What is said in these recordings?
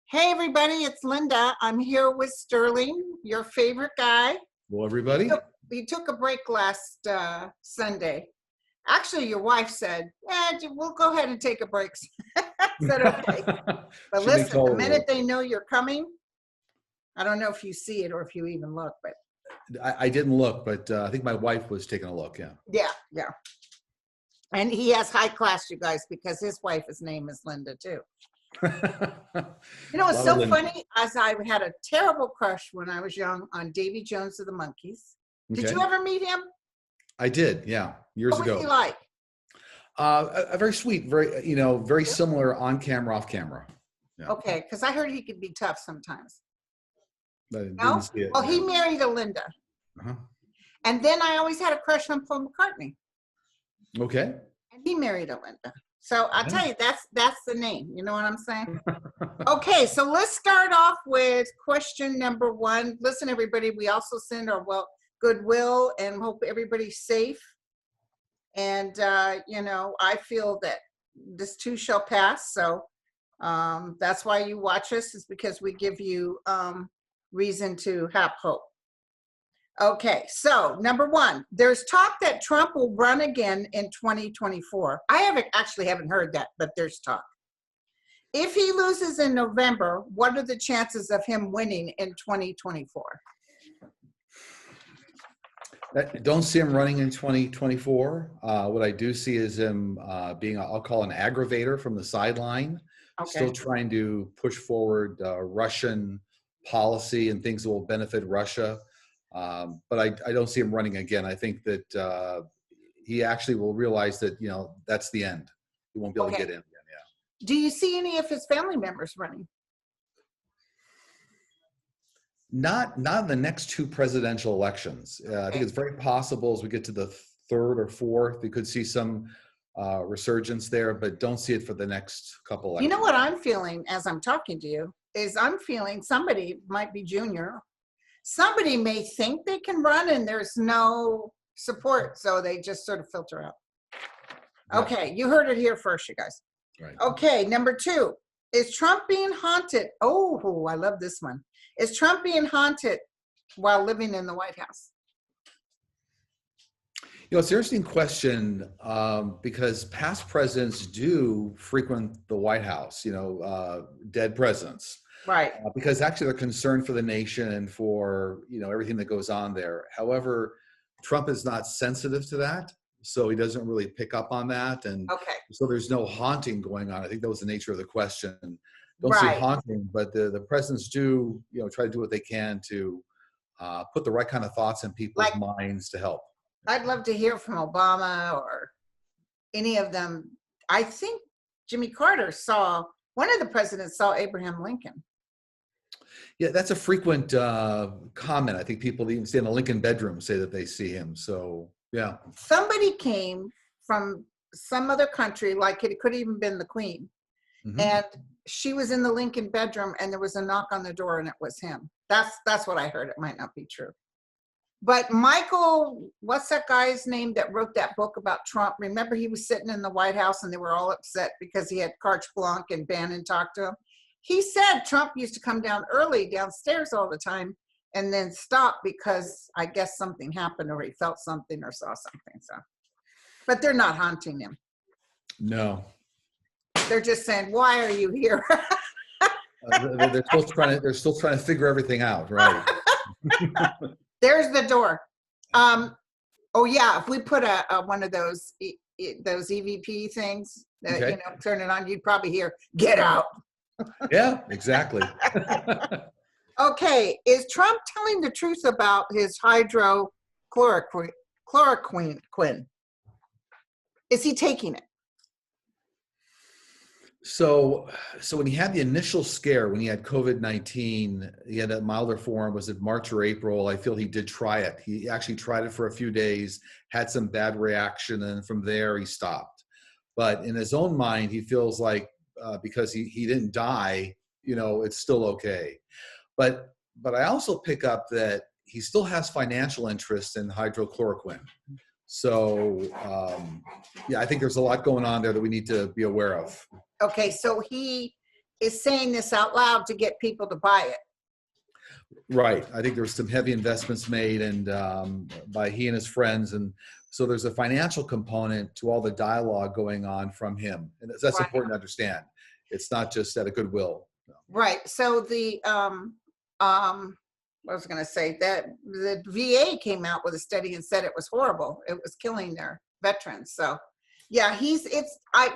Hey everybody, it's Linda. I'm here with Sterling, your favorite guy. Well, everybody. We took a break last Sunday. Actually, your wife said, "Yeah, we'll go ahead and take a break." I said, "Okay." But listen, the minute they know you're coming, I don't know if you see it or if you even look, but I didn't look, but I think my wife was taking a look. Yeah. And he has high class, you guys, because his wife's name is Linda too. You know, it's so funny, as I had a terrible crush when I was young on Davy Jones of the Monkees. Did you ever meet him? I did, yeah, years ago. What was he like? A very sweet, very similar on camera, off camera. Yeah. Okay, because I heard he could be tough sometimes. No? Well, he married a Linda. And then I always had a crush on Paul McCartney. Okay. And he married a Linda. So I'll tell you, that's the name. You know what I'm saying? Okay, so let's start off with question number one. Listen, everybody, we also send our goodwill and hope everybody's safe. And, I feel that this too shall pass. So that's why you watch us, is because we give you reason to have hope. Okay, so number one, there's talk that Trump will run again in 2024. I haven't heard that, but there's talk. If he loses in November, what are the chances of him winning in 2024? I don't see him running in 2024. What I do see is him being, I'll call an aggravator from the sideline, still trying to push forward Russian policy and things that will benefit Russia. But I don't see him running again. I think that he actually will realize that, that's the end. He won't be able to get in again. Yeah. Do you see any of his family members running? Not in the next two presidential elections. I think it's very possible as we get to the third or fourth, we could see some resurgence there, but don't see it for the next couple elections. You know what I'm feeling as I'm talking to you is I'm feeling somebody might be Junior. Somebody may think they can run and there's no support, so they just sort of filter out. Okay, you heard it here first, you guys. Right. Okay, number two, is Trump being haunted? Oh, I love this one. Is Trump being haunted while living in the White House? It's an interesting question because past presidents do frequent the White House, dead presidents. Right. Because actually they're concerned for the nation and for, everything that goes on there. However, Trump is not sensitive to that. So he doesn't really pick up on that. And so there's no haunting going on. I think that was the nature of the question. Don't see haunting, but the presidents do, try to do what they can to put the right kind of thoughts in people's minds to help. I'd love to hear from Obama or any of them. I think Jimmy Carter one of the presidents saw Abraham Lincoln. Yeah, that's a frequent comment. I think people even stay in a Lincoln bedroom say that they see him. So, yeah. Somebody came from some other country, like it could have even been the Queen. And she was in the Lincoln bedroom and there was a knock on the door and it was him. That's what I heard. It might not be true. But Michael, what's that guy's name that wrote that book about Trump? Remember, he was sitting in the White House and they were all upset because he had carte blanche and Bannon talked to him. He said Trump used to come downstairs all the time and then stop because I guess something happened or he felt something or saw something. So, but they're not haunting him. No. They're just saying, why are you here? They're still trying to figure everything out, right? There's the door. Oh yeah, if we put one of those EVP things that turn it on, you'd probably hear "Get out." Yeah, exactly. Okay, is Trump telling the truth about his hydrochloroquine? Is he taking it? So when he had the initial scare, when he had COVID-19, he had a milder form, was it March or April? I feel he did try it. He actually tried it for a few days, had some bad reaction, and from there he stopped. But in his own mind, he feels like because he didn't die, it's still okay. But I also pick up that he still has financial interest in hydrochloroquine. So, I think there's a lot going on there that we need to be aware of. Okay, so he is saying this out loud to get people to buy it. Right. I think there were some heavy investments made and by he and his friends. And so there's a financial component to all the dialogue going on from him. And that's Right. important to understand. It's not just out of goodwill. No. Right. So the, what was I going to say, that the VA came out with a study and said it was horrible. It was killing their veterans. So yeah,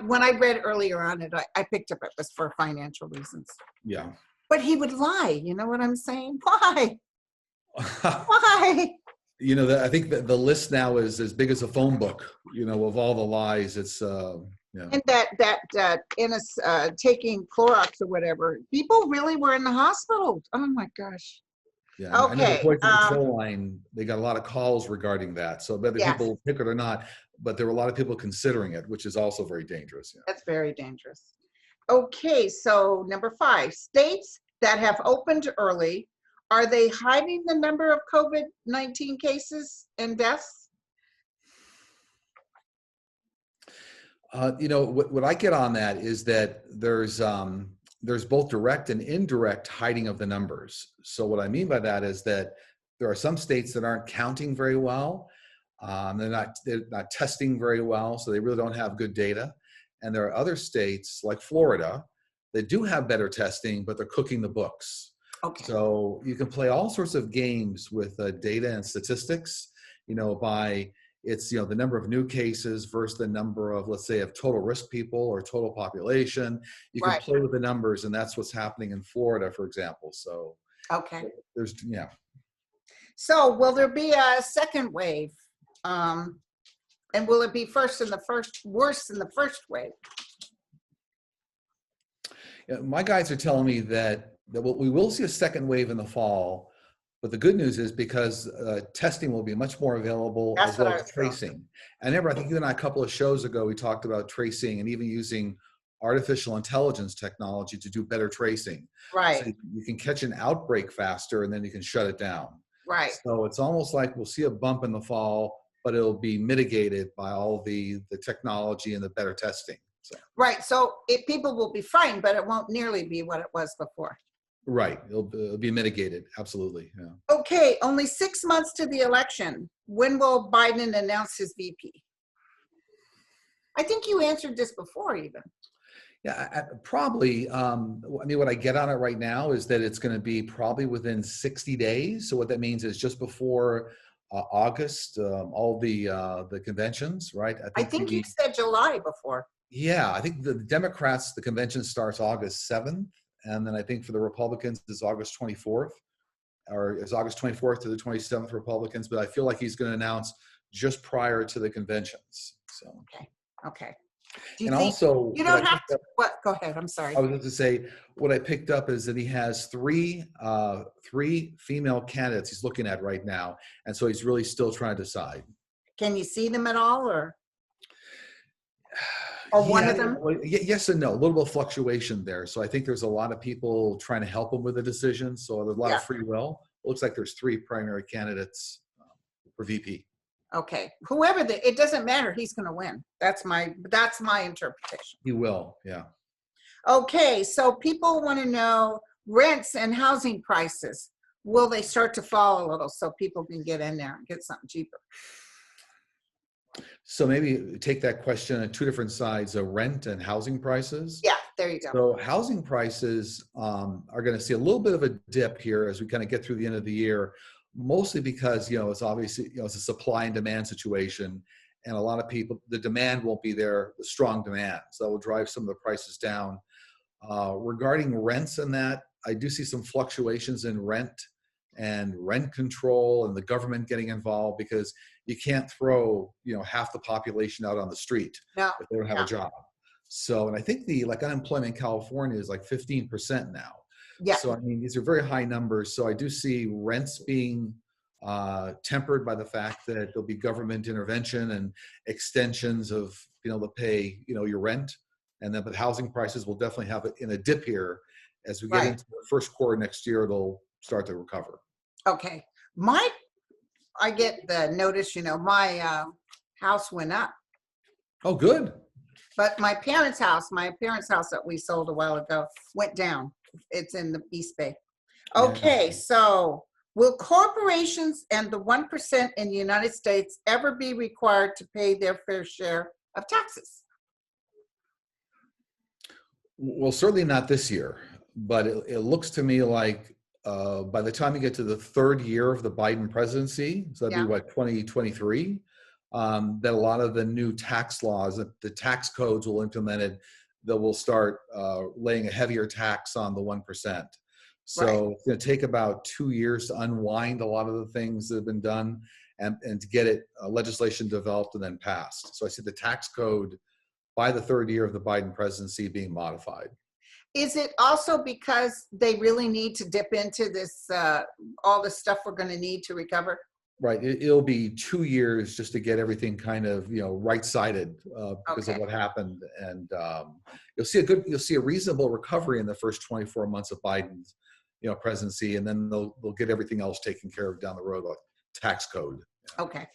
when I read earlier on it, I picked up it was for financial reasons. Yeah. But he would lie. You know what I'm saying? Why? Why? You know, I think that the list now is as big as a phone book, you know, of all the lies. It's, yeah. And taking Clorox or whatever, people really were in the hospital. Oh my gosh. Yeah, Okay. I know the Poison Control line, they got a lot of calls regarding that. So whether Yes. people pick it or not, but there were a lot of people considering it, which is also very dangerous. Yeah. That's very dangerous. Okay, so number 5, states that have opened early, are they hiding the number of COVID-19 cases and deaths? You know, what I get on that is that there's both direct and indirect hiding of the numbers. So what I mean by that is that there are some states that aren't counting very well. They're not testing very well, so they really don't have good data. And there are other states like Florida that do have better testing, but they're cooking the books. Okay. So you can play all sorts of games with data and statistics, you know, by it's, you know, the number of new cases versus the number of, let's say, of total risk people or total population. You can Right. play with the numbers, and that's what's happening in Florida, for example. So Okay. there's, yeah. So will there be a second wave? And will it be worse than the first wave? Yeah, my guys are telling me that we will see a second wave in the fall, but the good news is because testing will be much more available as well as tracing. And remember, I think even a couple of shows ago, we talked about tracing and even using artificial intelligence technology to do better tracing. Right. So you can catch an outbreak faster and then you can shut it down. Right. So it's almost like we'll see a bump in the fall, but it'll be mitigated by all the technology and the better testing. So. Right. So people will be frightened, but it won't nearly be what it was before. Right. It'll be mitigated. Absolutely. Yeah. Okay. Only 6 months to the election. When will Biden announce his VP? I think you answered this before even. Yeah, probably. I mean, what I get on it right now is that it's going to be probably within 60 days. So what that means is just before August, all the conventions, right? I think you said July before. Yeah, I think the Democrats, the convention starts August 7th. And then I think for the Republicans, it's August 24th, or it's August 24th to the 27th Republicans. But I feel like he's going to announce just prior to the conventions. So. Okay. Okay. And also, you don't have to. What? Go ahead. I'm sorry. I was going to say what I picked up is that he has three female candidates he's looking at right now, and so he's really still trying to decide. Can you see them at all, or one of them? Yes and no. A little bit of fluctuation there. So I think there's a lot of people trying to help him with the decision. So there's a lot of free will. It looks like there's 3 primary candidates for VP. Okay, whoever it doesn't matter. He's going to win. That's my interpretation. He will, yeah. Okay, so people want to know rents and housing prices. Will they start to fall a little so people can get in there and get something cheaper? So maybe take that question on 2 different sides: rent and housing prices. Yeah, there you go. So housing prices are going to see a little bit of a dip here as we kind of get through the end of the year. Mostly because, you know, it's obviously, you know, it's a supply and demand situation, and a lot of people, the demand won't be there, the strong demand. So that will drive some of the prices down. Regarding rents and that, I do see some fluctuations in rent and rent control and the government getting involved, because you can't throw, you know, half the population out on the street if they don't have a job. So, and I think the unemployment in California is like 15% now. Yeah. So, I mean, these are very high numbers. So I do see rents being tempered by the fact that there'll be government intervention and extensions of being able to pay, you know, your rent. And then, but housing prices will definitely have it in a dip here. As we get into the first quarter next year, it'll start to recover. Okay. I get the notice, you know, my house went up. Oh, good. But my parents' house that we sold a while ago went down. It's in the East Bay. Okay, so will corporations and the 1% in the United States ever be required to pay their fair share of taxes? Well, certainly not this year, but it looks to me like by the time you get to the third year of the Biden presidency, so that'd be what, 2023, that a lot of the new tax laws, the tax codes will implement it, that will start laying a heavier tax on the 1%. So it's going to take about 2 years to unwind a lot of the things that have been done and to get it legislation developed and then passed. So I see the tax code by the third year of the Biden presidency being modified. Is it also because they really need to dip into this, all the stuff we're going to need to recover? Right. It'll be 2 years just to get everything kind of, right-sided because of what happened. And you'll see a reasonable recovery in the first 24 months of Biden's, presidency, and then they'll get everything else taken care of down the road, like tax code. Okay.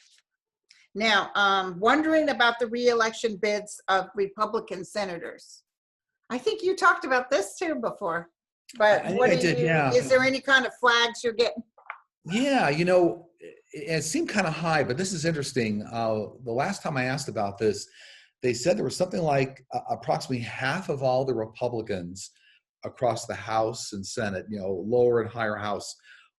Now, wondering about the reelection bids of Republican senators. I think you talked about this too before, but is there any kind of flags you're getting? Yeah, it seemed kind of high, but this is interesting. The last time I asked about this, they said there was something like approximately half of all the Republicans across the House and Senate, lower and higher house,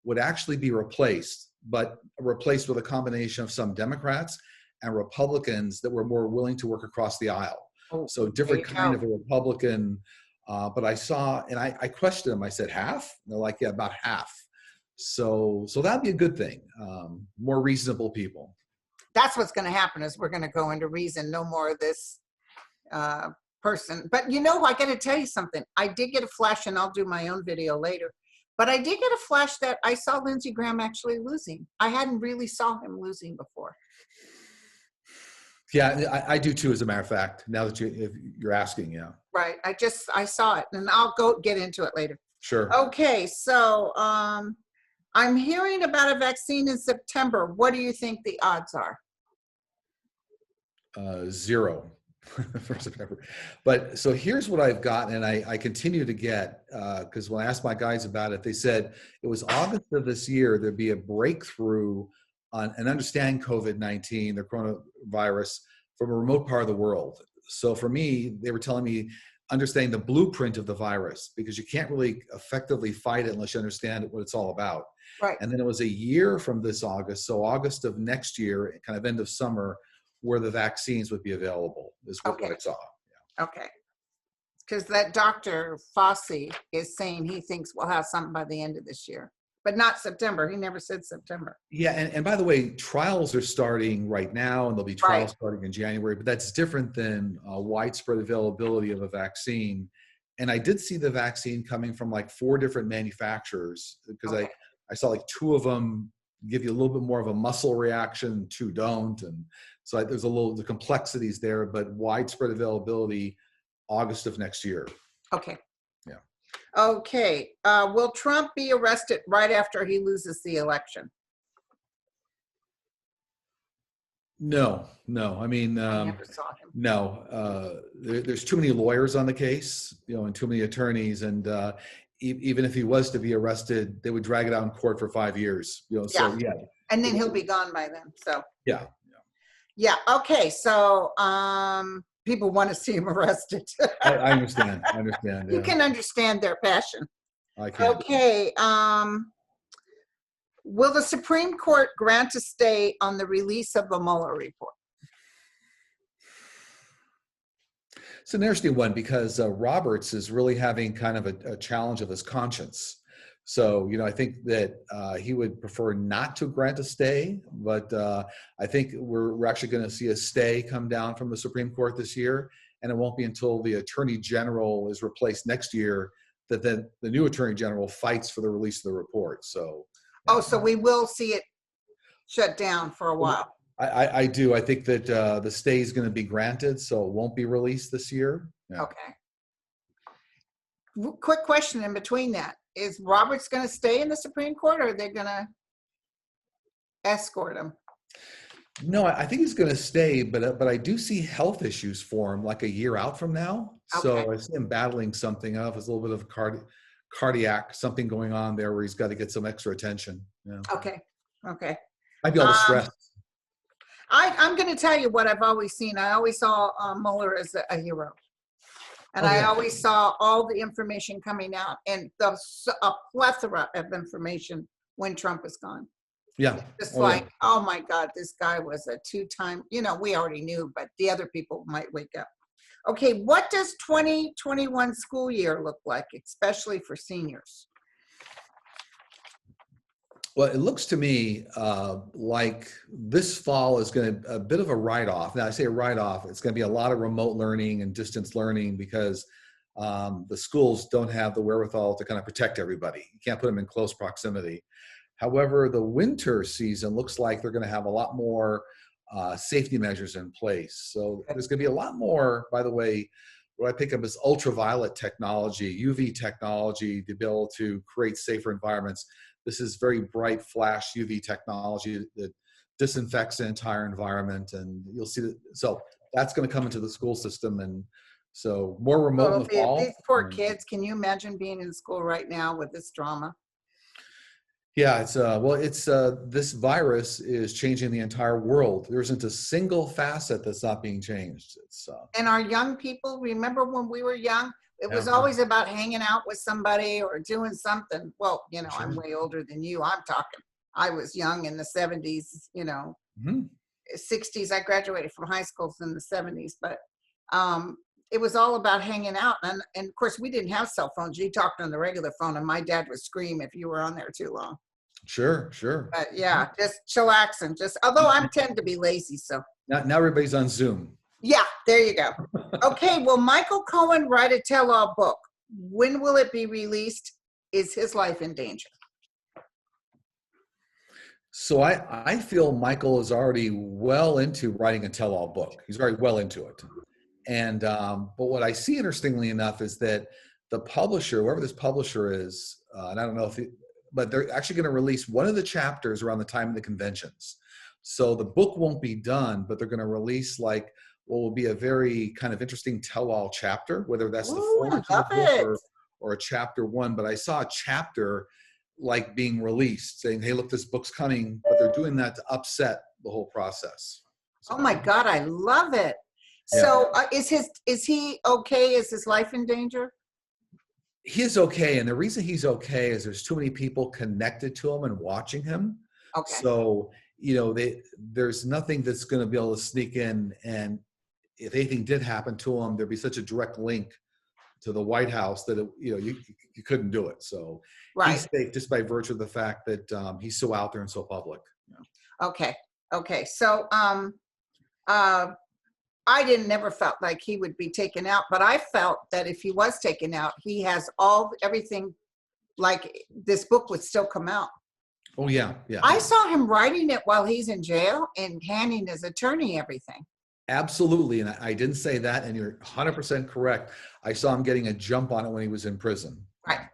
would actually be replaced, but replaced with a combination of some Democrats and Republicans that were more willing to work across the aisle. Oh, so different kind of a Republican, but I saw, and I questioned them, I said, half? And they're like, yeah, about half. So that'd be a good thing. More reasonable people. That's what's going to happen, is we're going to go into reason. No more of this person. But I got to tell you something. I did get a flash, and I'll do my own video later. But I did get a flash that I saw Lindsey Graham actually losing. I hadn't really saw him losing before. Yeah, I do too, as a matter of fact, now that you're asking, yeah. Right, I saw it, and I'll get into it later. Sure. Okay, so I'm hearing about a vaccine in September. What do you think the odds are? 0 for September. But so here's what I've gotten, and I continue to get, because when I asked my guys about it, they said it was August of this year, there'd be a breakthrough on and understand COVID-19, the coronavirus, from a remote part of the world. So for me, they were telling me understanding the blueprint of the virus, because you can't really effectively fight it unless you understand what it's all about. Right. And then it was a year from this August, so August of next year, kind of end of summer, where the vaccines would be available, is what I saw. Yeah. Okay. Because that Dr. Fauci is saying he thinks we'll have something by the end of this year. But not September. He never said September. Yeah, and by the way, trials are starting right now, and there'll be trials starting in January, but that's different than widespread availability of a vaccine. And I did see the vaccine coming from like 4 different manufacturers, because I saw like 2 of them give you a little bit more of a muscle reaction, 2 don't. And so there's the complexities there, but widespread availability, August of next year. Okay. Yeah. Okay, will Trump be arrested right after he loses the election? No. I mean, I never saw him. No, there's too many lawyers on the case, and too many attorneys, and even if he was to be arrested, they would drag it out in court for 5 years. So yeah. And then he'll be gone by then. So yeah. Okay, so people want to see him arrested. I understand. Yeah. You can understand their passion. I can. Okay. Will the Supreme Court grant a stay on the release of the Mueller report? It's an interesting one, because Roberts is really having kind of a challenge of his conscience. So, I think that he would prefer not to grant a stay, but I think we're actually going to see a stay come down from the Supreme Court this year, and it won't be until the Attorney General is replaced next year that then the new Attorney General fights for the release of the report. So, so we will see it shut down for a while. I do. I think that the stay is going to be granted, so it won't be released this year. Yeah. Okay. Quick question in between that. Is Roberts going to stay in the Supreme Court, or are they going to escort him? No, I think he's going to stay, but I do see health issues for him like a year out from now. Okay. So I see him battling something. I don't know if it's a little bit of cardiac something going on there where he's got to get some extra attention. Yeah, Okay. Okay. might be all the Um, stress. I'm going to tell you what I've always seen. I always saw Mueller as a hero. And Oh I yeah, always saw all the information coming out and a plethora of information when Trump was gone. yeah, Just oh yeah. like, oh my God, this guy was a two-time, we already knew, but the other people might wake up. Okay, what does 2021 school year look like, especially for seniors? Well, it looks to me like this fall is going to a bit of a write-off. Now, I say a write-off. It's going to be a lot of remote learning and distance learning because the schools don't have the wherewithal to kind of protect everybody. You can't put them in close proximity. However, the winter season looks like they're going to have a lot more safety measures in place. So there's going to be a lot more, by the way, what I pick up is ultraviolet technology, UV technology to be able to create safer environments. This is very bright flash UV technology that disinfects the entire environment, and you'll see that. So that's going to come into the school system, and so more remote in the fall. These poor kids, can you imagine being in school right now with this drama? Yeah, it's this virus is changing the entire world. There isn't a single facet that's not being changed. And our young people, remember when we were young, it was Yeah. always about hanging out with somebody or doing something. Well, Sure. I'm way older than you. I'm talking, I was young in the 70s, Mhm. 60s. I graduated from high schools in the 70s, but it was all about hanging out. And of course, we didn't have cell phones. You talked on the regular phone, and my dad would scream if you were on there too long. Sure, sure. But yeah, just chillaxing. Although I tend to be lazy, so. Now everybody's on Zoom. Yeah, there you go. Okay, will Michael Cohen write a tell-all book? When will it be released? Is his life in danger? So I feel Michael is already well into writing a tell-all book. He's very well into it. And but what I see, interestingly enough, is that the publisher, whoever this publisher is, and I don't know but they're actually going to release one of the chapters around the time of the conventions. So the book won't be done, but they're going to release like what will be a very kind of interesting tell-all chapter, whether that's the forward to the book or a chapter one. But I saw a chapter like being released saying, hey, look, this book's coming, but they're doing that to upset the whole process. Oh my God, I love it. Yeah. So is he okay? Is his life in danger? He is okay. And the reason he's okay is there's too many people connected to him and watching him. Okay. So, there's nothing that's going to be able to sneak in. And if anything did happen to him, there'd be such a direct link to the White House that, you couldn't do it. So he's safe just by virtue of the fact that he's so out there and so public. Yeah. Okay. So, I never felt like he would be taken out, but I felt that if he was taken out, he has everything, like this book would still come out. Oh yeah, yeah. I saw him writing it while he's in jail and handing his attorney everything. Absolutely, and I didn't say that, and you're 100% correct. I saw him getting a jump on it when he was in prison. Right.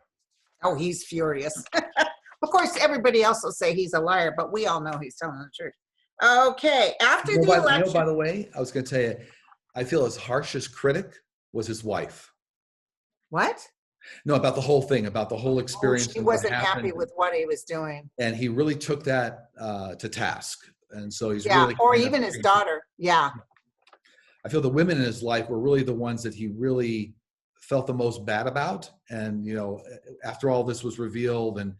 Oh, he's furious. Of course, everybody else will say he's a liar, but we all know he's telling the truth. Okay, after the election. By the way, I was going to tell you, I feel his harshest critic was his wife. What? No, about the whole thing, about the whole experience. She wasn't happy with what he was doing. And he really took that to task. And so he's really. Or even his daughter. Yeah. I feel the women in his life were really the ones that he really felt the most bad about. And, after all this was revealed and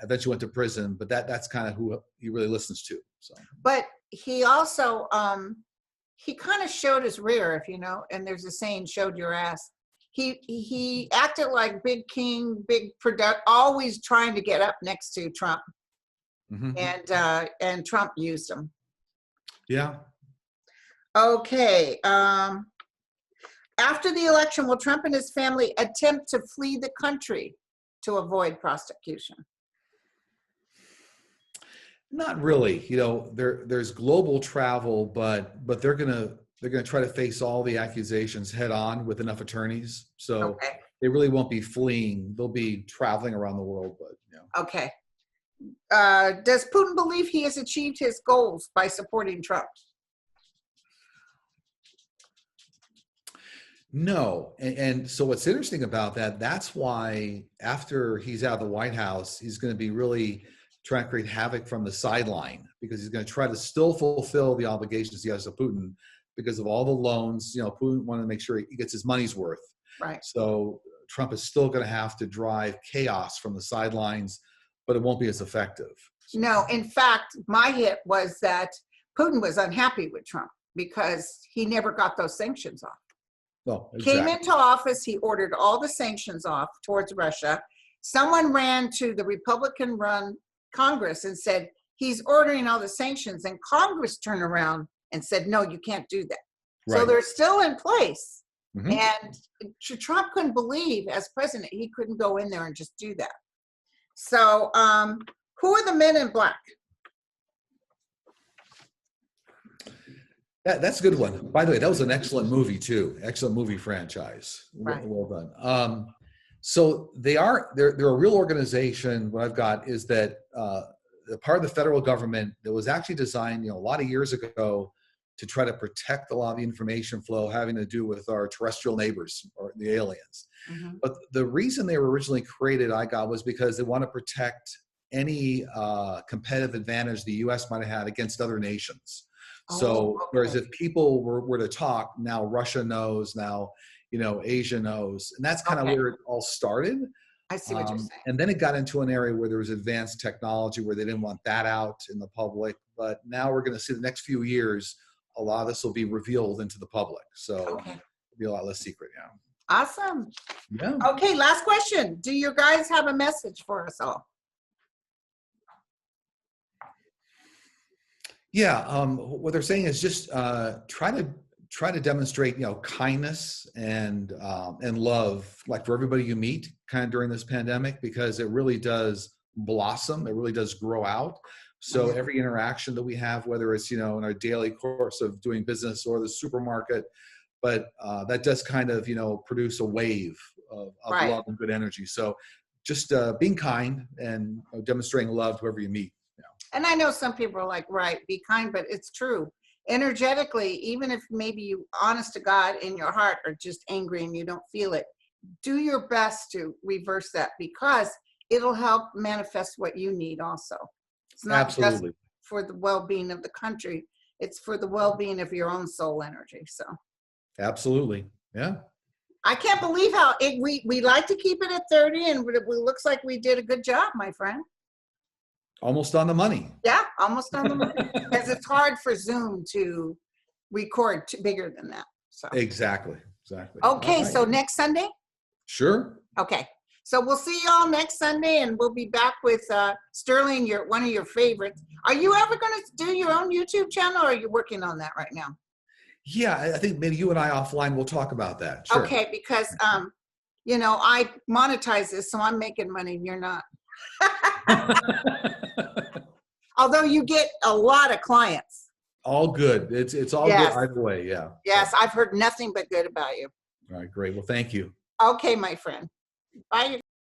eventually went to prison, but that's kind of who he really listens to. So. But he also, he kind of showed his rear, and there's a saying, showed your ass. He acted like big king, big product, always trying to get up next to Trump. Mm-hmm. And Trump used him. Yeah. Okay. After the election, will Trump and his family attempt to flee the country to avoid prosecution? Not really. There's global travel, but they're gonna try to face all the accusations head on with enough attorneys. So they really won't be fleeing. They'll be traveling around the world, but Okay. Does Putin believe he has achieved his goals by supporting Trump? No. And so what's interesting about that, that's why after he's out of the White House, he's going to be really trying to create havoc from the sideline, because he's going to try to still fulfill the obligations he has to Putin because of all the loans. You know, Putin wanted to make sure he gets his money's worth. Right. So Trump is still going to have to drive chaos from the sidelines, but it won't be as effective. No, in fact, my hit was that Putin was unhappy with Trump because he never got those sanctions off. Well, exactly. Came into office, he ordered all the sanctions off towards Russia. Someone ran to the Republican-run Congress and said, he's ordering all the sanctions. And Congress turned around and said, no, you can't do that. Right. So they're still in place. Mm-hmm. And Trump couldn't believe, as president, he couldn't go in there and just do that. So who are the men in black? That's a good one. By the way, that was an excellent movie too. Excellent movie franchise. Right. Well done. So they're a real organization. What I've got is that part of the federal government that was actually designed, a lot of years ago to try to protect a lot of the information flow having to do with our terrestrial neighbors or the aliens. Mm-hmm. But the reason they were originally created, I got, was because they want to protect any competitive advantage the U.S. might have had against other nations. So whereas if people were to talk, now Russia knows, now, Asia knows. And that's kind of where it all started. I see what you're saying. And then it got into an area where there was advanced technology where they didn't want that out in the public. But now we're going to see the next few years, a lot of this will be revealed into the public. So it'll be a lot less secret now. Awesome. Yeah. Okay, last question. Do you guys have a message for us all? Yeah, what they're saying is just try to demonstrate, kindness and love, like for everybody you meet, kind of during this pandemic, because it really does blossom. It really does grow out. So every interaction that we have, whether it's in our daily course of doing business or the supermarket, but that does kind of produce a wave of love and good energy. So just being kind and demonstrating love to whoever you meet. And I know some people are like, right, be kind, but it's true. Energetically, even if maybe you, honest to God, in your heart are just angry and you don't feel it, do your best to reverse that, because it'll help manifest what you need also. It's not just for the well-being of the country, it's for the well-being of your own soul energy. So absolutely. Yeah. I can't believe how we like to keep it at 30, and it looks like we did a good job, my friend. Almost on the money. Yeah, almost on the money. Because it's hard for Zoom to record bigger than that. So Exactly. Okay, so next Sunday? Sure. Okay, so we'll see you all next Sunday, and we'll be back with Sterling, one of your favorites. Are you ever going to do your own YouTube channel, or are you working on that right now? Yeah, I think maybe you and I offline will talk about that. Sure. Okay, because I monetize this, so I'm making money and you're not. Although you get a lot of clients. All good. It's all good either way. Yeah. Yes, I've heard nothing but good about you. All right, great. Well, thank you. Okay, my friend. Bye.